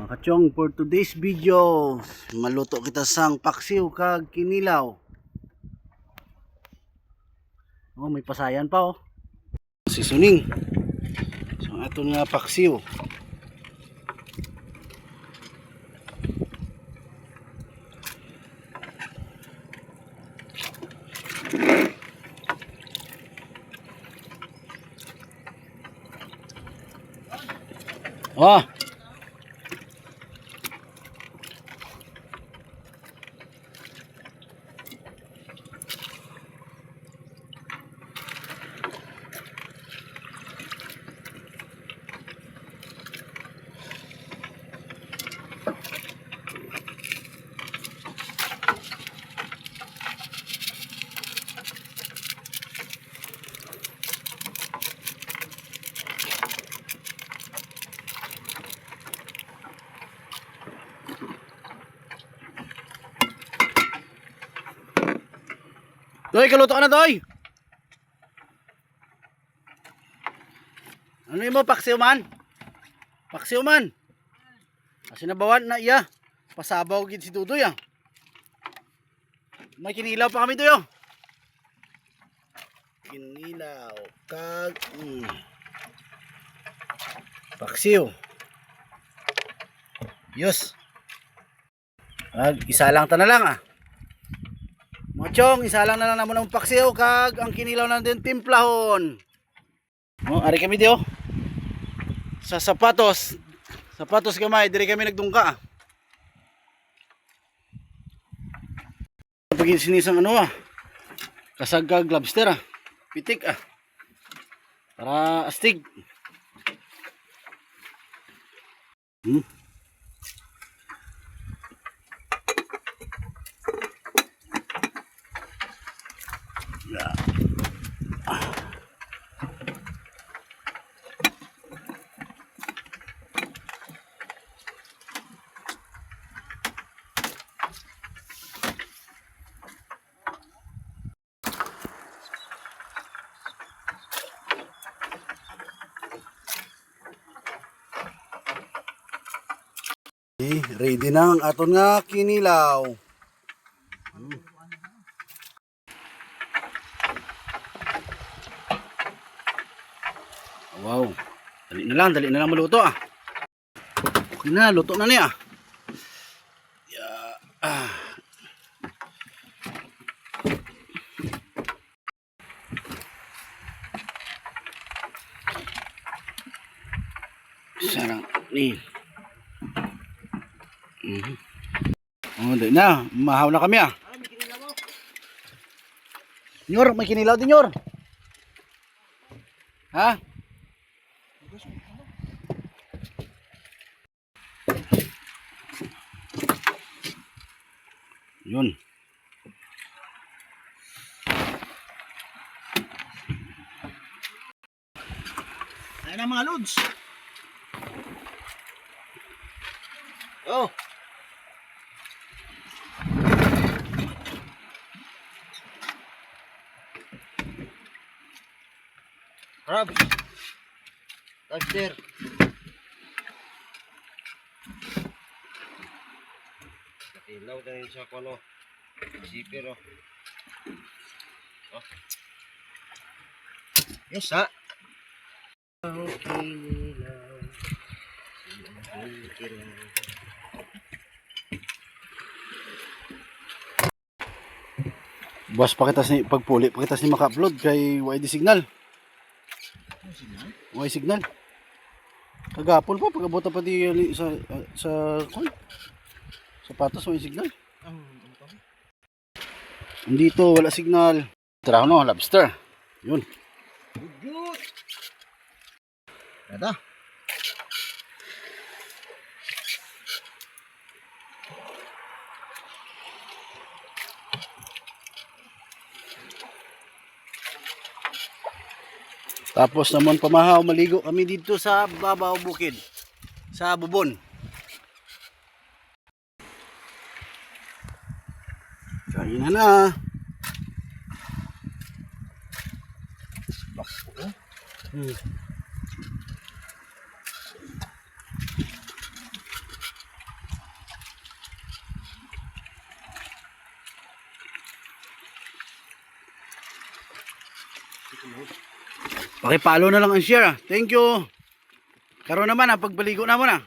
Kachong, for today's video, maluto kita sang paksiw kag kinilaw. Oh, may pasayan pa oh. Sisuning. So ato nga paksiw. Oh. Doy, kaluto ka na, Doy. Ano yun mo, paksiw man? Paksiw man. Kasi nabawan na iya. Pasabaw gid si Dudoy ah. May kinilaw pa kami, Doy oh. Kinilaw kag paksiw. Yus. Isa lang ta na lang ah. Mochong, isa lang na lang naman ang paksiw kag ang kinilaw na din timplahon. Oh, ari kami dio. Sa sapatos. Sapatos gamay, diri kami nagdungka. Pagin sinisang ano ah. Kasag kag lobster ah. Pitik ah. Para astig. Ready na ang aton nga kinilaw. Wow. Dali na lang maluto ah. Okay na, luto na niya. Sarang ni. Oh, dali na. Mahaw na kami ah. Nyor, may kinilaw din, Nyor. Ha? Yun. Ayan na mga lods. Oh. Crabs. Lobster. Ilaw dahil sa kono. Zipper oh. Oh. Yes ha. Boss, pakitas ni pagpuli, pakitas ni maka-upload kay YD signal. YD signal. Kagapon pa pagabota pa di sa sapatos may signal. Dito wala signal. Tara no, lobster. Yun. Good. Ada. Tapos naman pamahaw, maligo kami dito sa babaw bukid. Sa Bubon. Kain na. Pakipalo na lang ang share. Thank you. Karon naman pagbaligo na mo na.